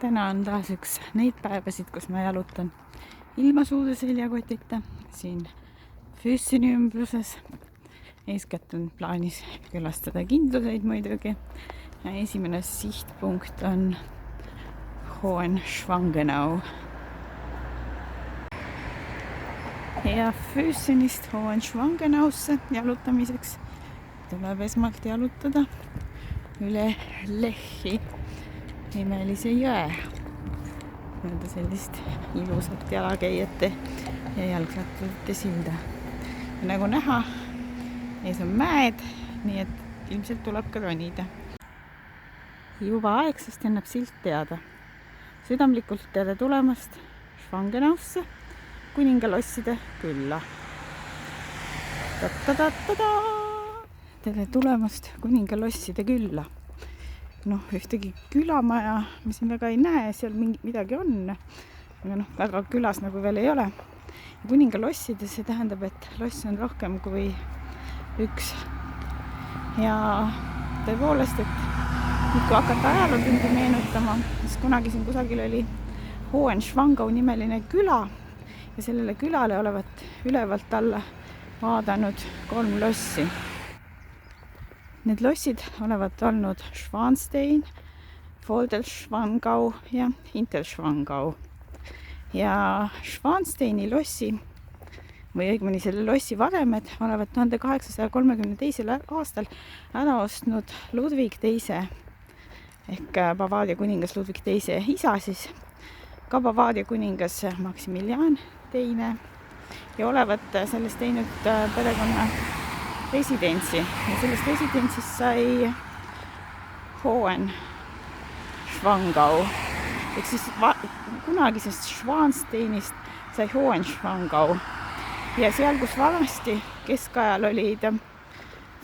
täna on taas üks neid päevasid, kus ma jalutan ilma suude seljakotita siin Füssini ümbruses. Eeskätt on plaanis külastada kindluseid muidugi. Ja esimene sihtpunkt on Hohenschwangenau. Ja Füssinist Hohenschwangenausse jalutamiseks tuleb esmalt jalutada üle Lechi nimelise jõe. Mõelda sellist ilusat jalakäijate ja jalgratturite silda. Ja nagu näha, ees on mäed, nii et ilmselt tuleb ka ronida. Juba aegsasti annab silt teada. Südamlikult tere tulemast Schwangenausse kuningalosside külla. Tere tulemast kuningalosside külla. Ühtegi külamaja me siin väga ei näe, seal midagi on, aga väga külas nagu veel ei ole. Kuningalossides see tähendab, et loss on rohkem kui üks. Ja tõepoolest, et nüüd kui hakata ajalootundi meenutama, siis kunagi siin kusagil oli Hohenschwangau nimeline küla ja sellele külale olevat ülevalt alla vaadanud 3 lossi. Need lossid olevat olnud Schwanstein, Vogelschwangau ja Hinterschwangau. Ja Schwansteini lossi, või õigemini selle lossi varemed, olevat 1832. aastal ära ostnud Ludwig II ehk Bavaaria kuningas Ludwig II isa siis, ka Bavaaria kuningas Maximilian II ja olevat sellest teinud perekonna residentsi ja sellest residentsist sai Hohenschwangau ehk siis kunagisest Schwansteinist sai Hohenschwangau ja seal, kus vanasti keskajal olid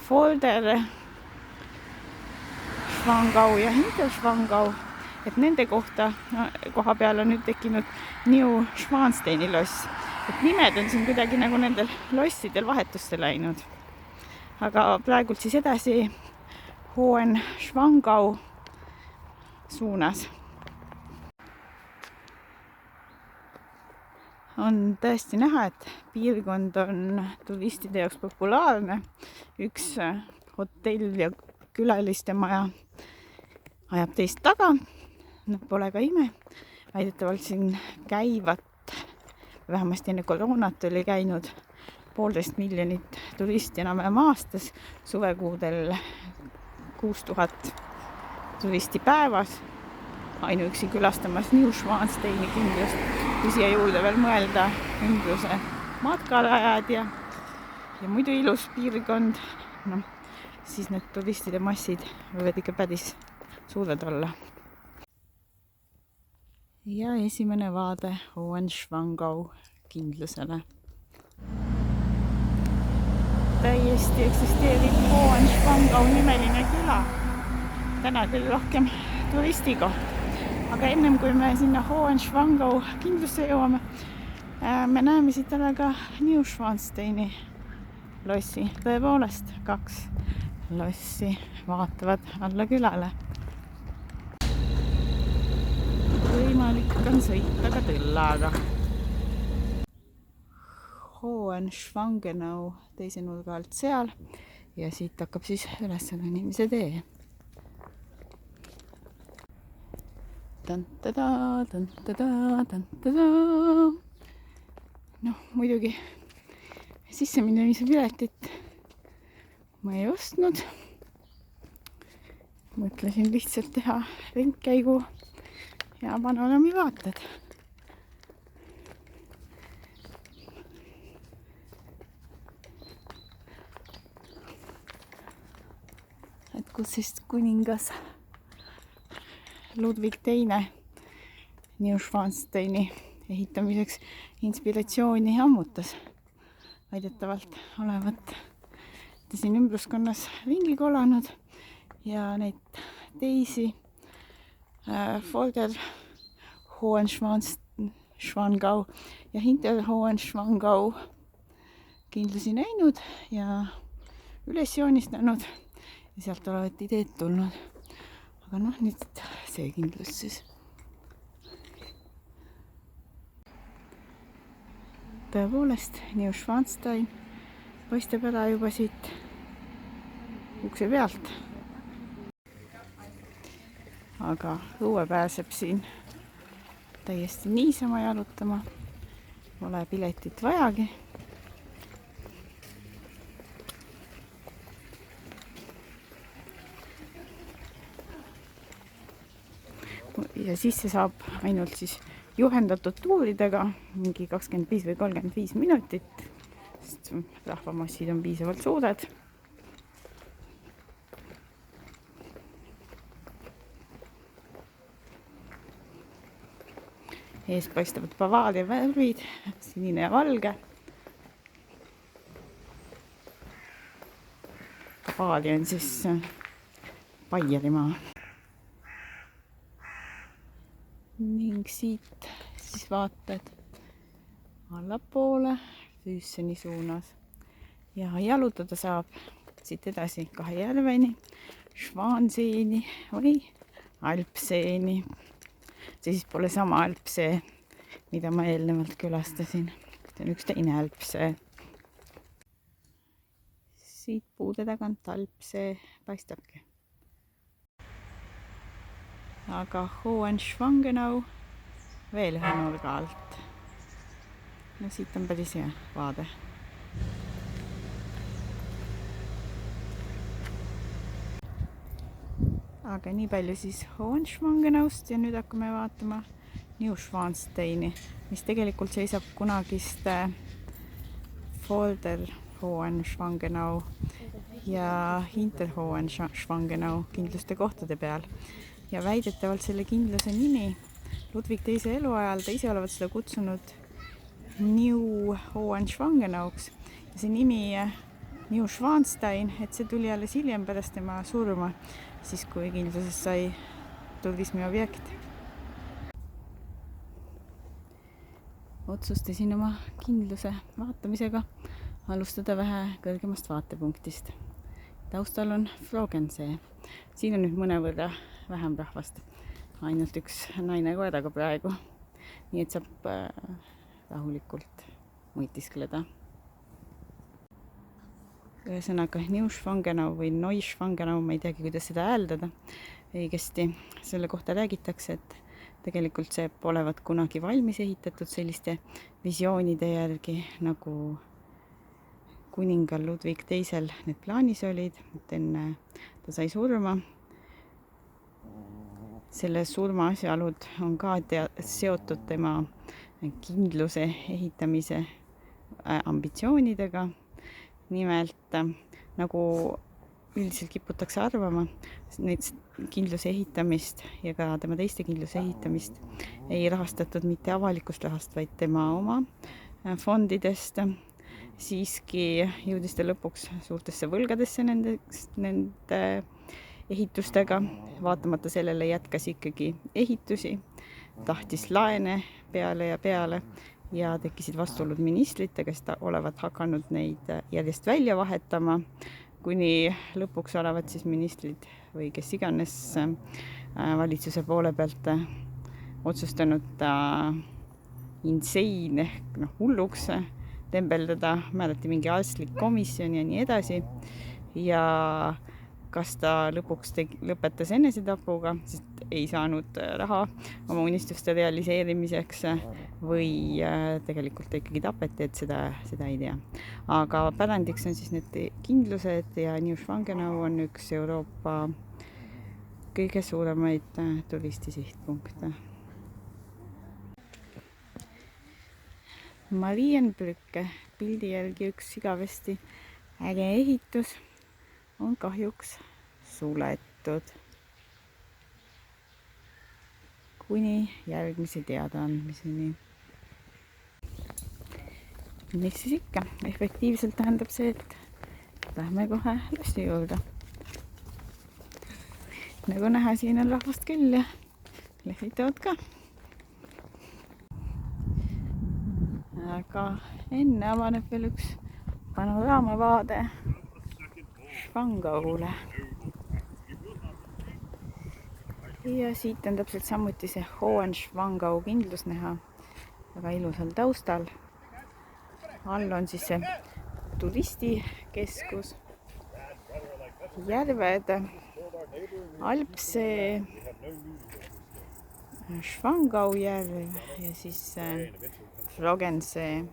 Vogelschwangau ja Hinterschwangau, et nende koha peal on nüüd tekkinud New Schwansteini loss, et nimed on siin kuidagi nagu nendel lossidel vahetusse läinud. Aga praegult siis edasi Hohenschwangau suunas. On tõesti näha, et piirkond on turistide jaoks populaarne. Üks hotell ja külaliste maja ajab teist taga. Pole ka ime. Väidetavalt siin käivat, vähemasti enne koroonat oli käinud 1,5 miljonit turisti enam-vähem aastas, suvekuudel 6000 turisti päevas, ainuüksi külastamas New Schwansteini kindlust, kui siia juurde veel mõelda ümbruse matkarajad ja muidu ilus piirkond, siis need turistide massid võivad ikka päris suured olla. Ja esimene vaade Hohenschwangau kindlusele. Täiesti eksisteerib Hohenschwangau nimeline küla. Täna küll rohkem turistikoht. Aga ennem kui me sinna Hohenschwangau kindlusse jõuame, me näeme siit ära ka New Schwansteini lossi. Tõepoolest 2 lossi vaatavad alla külale. Võimalik on sõita ka tõllaga. Hohenschwangenau teise nurga alt seal ja siit hakkab siis üles ronimise tee. Muidugi sisseminemise piletit ma ei ostnud. Mõtlesin lihtsalt teha ringkäigu ja panoraami vaated. Et kus siis kuningas Ludwig II New Schwansteini ehitamiseks inspiratsiooni ammutas. Väidetavalt olevat siin ümbruskonnas ringi kolanud ja neid teisi Vorder Hohenschwangau ja Hinter Hohenschwangau kindlusi näinud ja üles joonistanud ja sealt olevat ideed tulnud. Aga nüüd see kindlus siis. tõepoolest, Neuschwanstein paistab ära juba siit ukse pealt. Aga õue pääseb siin täiesti niisama jalutama. Pole piletit vajagi. Ja sisse saab ainult siis juhendatud tuuridega mingi 25 või 35 minutit, sest rahvamassid on piisavalt suured. Ees paistavad Bavaaria värvid, sinine ja valge. Bavaaria on siis Baierimaa. Ning siit siis vaatad allapoole Füsseni suunas ja jalutada saab siit edasi 2 järveni, Schwanseeni või Alpseeni. See siis pole sama Alpsee, mida ma eelnevalt külastasin. See on üks teine Alpsee. Siit puude tagant Alpsee paistabki. Aga Hohenschwangenau veel ühe nurga alt. No siit on päris hea vaade. Aga nii palju siis Hohenschwangenaust ja nüüd hakkame vaatama Neuschwansteini, mis tegelikult seisab kunagiste Vorder Hohenschwangenau ja Hinter Hohenschwangenau kindluste kohtade peal. Ja väidetavalt selle kindluse nimi Ludwig II eluajal, ta ise olevat seda kutsunud New Hohenschwangenauks. Ja see nimi Neuschwanstein, et see tuli alles hiljem pärast tema surma, siis kui kindlusest sai turismiobjekt. Otsustasin oma kindluse vaatamisega alustada vähe kõrgemast vaatepunktist. Taustal on Frogensee. Siin on nüüd mõnevõrra vähem rahvast. Ainult üks naine koeraga praegu. Nii et saab rahulikult mõtiskleda. Ühesõnaga Neuschwangenau või Neuschwangenau, ma ei teagi, kuidas seda hääldada õigesti. Selle kohta räägitakse, et tegelikult see polevat kunagi valmis ehitatud selliste visioonide järgi, nagu kuningal Ludwig II need plaanis olid, et enne ta sai surma. Selle surma asjaolud on ka seotud tema kindluse ehitamise ambitsioonidega. Nimelt, nagu üldiselt kiputakse arvama, neid kindluse ehitamist ja ka tema teiste kindluse ehitamist ei rahastatud mitte avalikust rahast, vaid tema oma fondidest. Siiski jõudis ta lõpuks suurtesse võlgadesse nende ehitustega. Vaatamata sellele jätkas ikkagi ehitusi, tahtis laene peale ja tekkisid vastuolud ministritega, kes olevat hakanud neid järjest välja vahetama, kuni lõpuks olevat siis ministrid või kes iganes valitsuse poole pealt otsustanud ta insane ehk hulluks tembeldada, määrati mingi arstlik komisjon ja nii edasi. Ja kas ta lõpuks lõpetas enesetapuga, sest ei saanud raha oma unistuste realiseerimiseks või tegelikult ikkagi tapeti, et seda ei tea. Aga pärandiks on siis need kindlused ja Neuschwangenau on üks Euroopa kõige suuremaid turistisihtpunkte. Marienbrücke, pildi järgi üks igavesti äge ehitus, on kahjuks suletud. Kuni järgmise teadaandmiseni. Mis siis ikka? Efektiivselt tähendab see, et lähme kohe lossi juurde. Nagu näha, siin on rahvast küll ja lehvitavad ka. Aga enne avaneb veel üks panoraamavaade Schwangaule. Ja siit on täpselt samuti see Hohenschwangau kindlus näha väga ilusal taustal. all on siis see turistikeskus, järved, Alpsee, Schwangau järv ja siis Frogensee.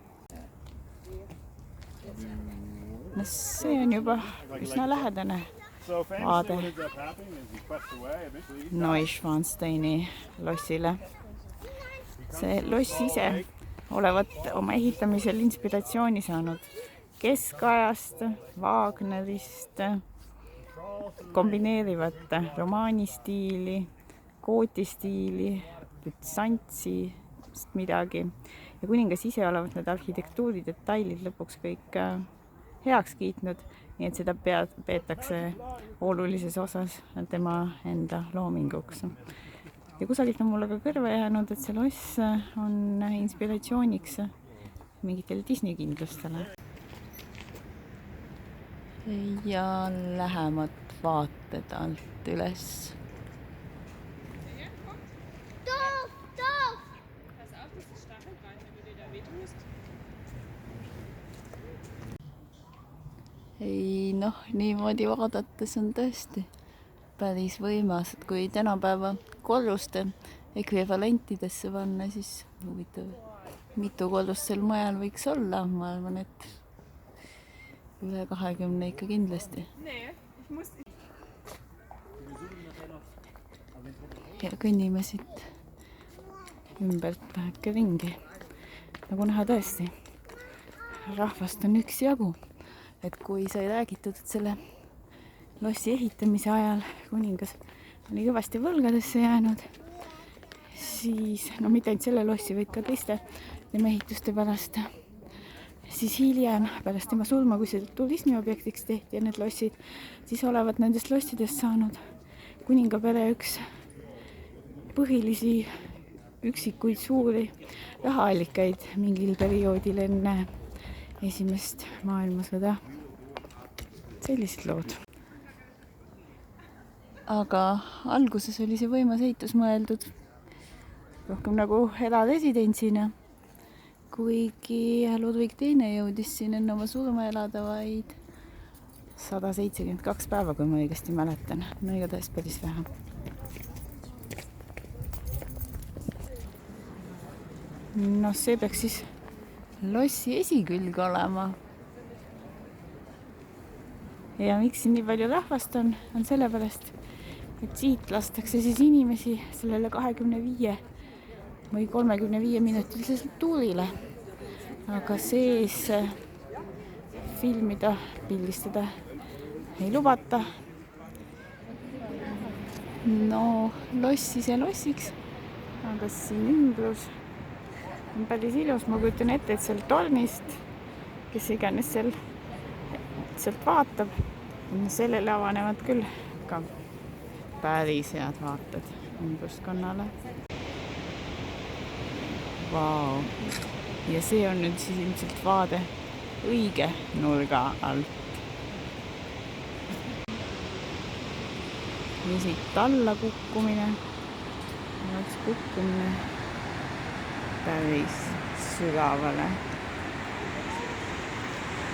No see on juba üsna lähedane vaade Neuschwansteini lossile. See loss ise olevat oma ehitamisel inspiratsiooni saanud keskajast, Wagnerist, kombineerivat romaanistiili, gootistiili, bütsantsi midagi ja kuningas ise olevat need arhitektuuri detailid lõpuks kõik heaks kiitnud, nii et seda peetakse olulises osas tema enda loominguks. Ja kusagilt on mulle ka kõrva jäänud, et see loss on inspiratsiooniks mingitele Disney kindlustele. Ja lähemad vaated alt üles. Ei noh, niimoodi vaadates on tõesti päris võimas, et kui tänapäeva korruste ekvivalentidesse panna, siis huvitav, mitu korrust sel majal võiks olla, ma arvan, et üle 20 ikka kindlasti. Ja kõnnime siit ümbert väheke ringi, nagu näha tõesti, rahvast on üksjagu. Et kui sai räägitud, et selle lossi ehitamise ajal kuningas oli kõvasti võlgadesse jäänud, siis, no mitte ainult selle lossi, vaid ka teiste tema ehituste pärast, siis hiljem, pärast tema surma, kui see turismiobjektiks tehti ja need lossid, siis olevat nendest lossidest saanud kuningapere üks põhilisi üksikuid suuri rahaallikaid mingil perioodil enne esimest maailmasõda. Sellised lood. Aga alguses oli see võimas ehitus mõeldud rohkem nagu eraresidentsina, kuigi Ludwig II jõudis siin enne oma surma elada vaid 172 päeva, kui ma õigesti mäletan. No igatahes päris vähe. No see peaks siis lossi esikülg olema. Ja miks siin nii palju rahvast on sellepärast, et siit lastakse siis inimesi sellele 25 või 35 minutilisele tuurile. Aga sees filmida, pildistada ei lubata. No lossi see lossiks, aga siin ümbrus on päris ilus. Ma kujutan ette, et seal tornist, kes iganes sealt vaatab, sellele avanevad küll ka päris head vaated ümbruskonnale. Vau! Ja see on nüüd siis ilmselt vaade õige nurga alt. Ja siit alla kukkumine, oleks kukkumine päris sügavale.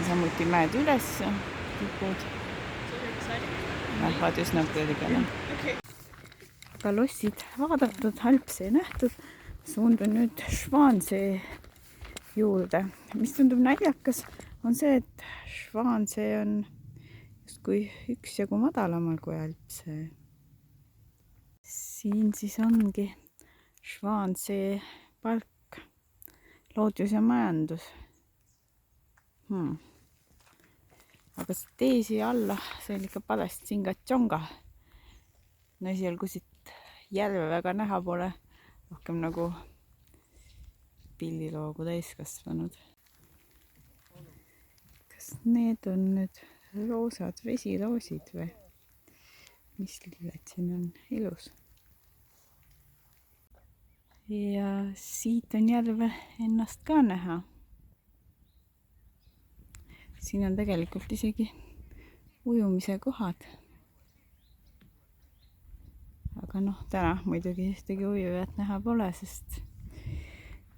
Ja samuti mäed üles tipud lähevad üsna kõrgele. Aga lossid vaadatud, Alpsee nähtud, suundun nüüd Schwansee juurde. Mis tundub naljakas, on see, et Schwansee on justkui üksjagu madalamal kui Alpsee. Siin siis ongi Schwansee park, loodus ja majandus. Aga tee siia alla, see oli ikka padast Singatjonga. No esialgu siit järve väga näha pole, rohkem nagu pilliloogu täiskasvanud. Kas need on nüüd roosad vesiroosid või? Mis lilled siin on ilus? Ja siit on järve ennast ka näha. Siin on tegelikult isegi ujumise kohad. Aga noh, täna muidugi ühtegi ujujat näha pole, sest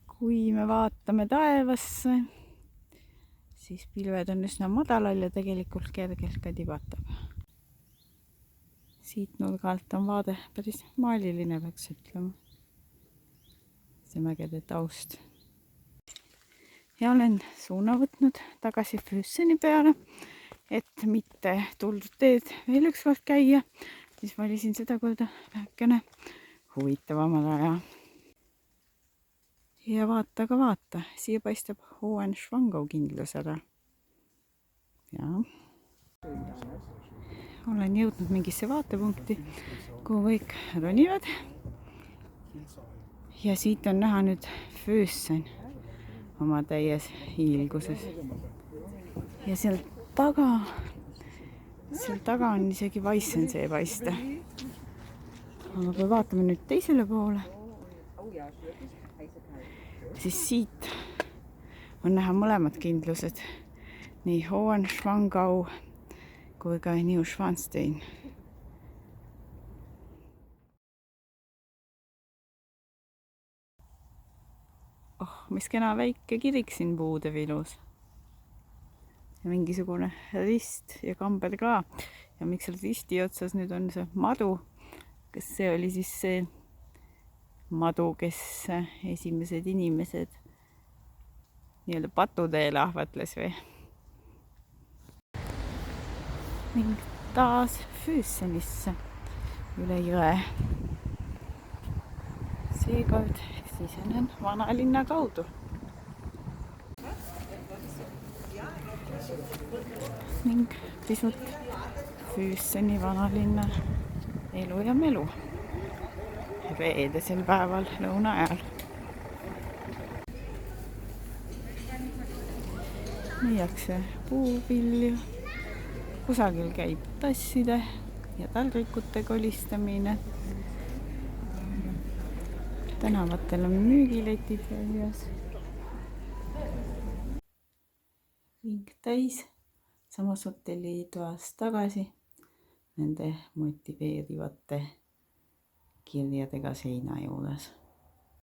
kui me vaatame taevasse, siis pilved on üsna madalal ja tegelikult kergelt ka tibatab. Siit nurga alt on vaade päris maaliline, peaks ütlema. See mägede taust. Ja olen suuna võtnud tagasi Füsseni peale, et mitte tuldud teed veel üks kord käia. Siis valisin seda korda vähekene huvitavamal aja. Ja vaata ka vaata, siia paistab Hohenschwangau kindlus ära. Ja. Olen jõudnud mingisse vaatepunkti, kuhu kõik ronivad. Ja siit on näha nüüd Füssen oma täies hiilguses. Ja seal taga on isegi Weissensee paista. Aga kui vaatame nüüd teisele poole, siis siit on näha mõlemad kindlused. Nii Hohenschwangau kui ka Neuschwanstein. Oh, mis kena väike kirik siin puude vilus. Ja mingisugune rist ja kamber ka. Ja miks seal risti otsas nüüd on see madu? Kas see oli siis see madu, kes esimesed inimesed nii-öelda patuteele ahvatles või? Ning taas Füssenisse üle jõe. Seekord sisenen vanalinna kaudu. Ning pisut Füsseni vanalinna elu ja melu reedesel päeval lõuna ajal. Müüakse puuvilju, kusagil käib tasside ja taldrikute kolistamine. Tänavatel on müügiletid väljas. Ring täis samas hotellitoas tagasi nende motiveerivate kirjadega seina juures.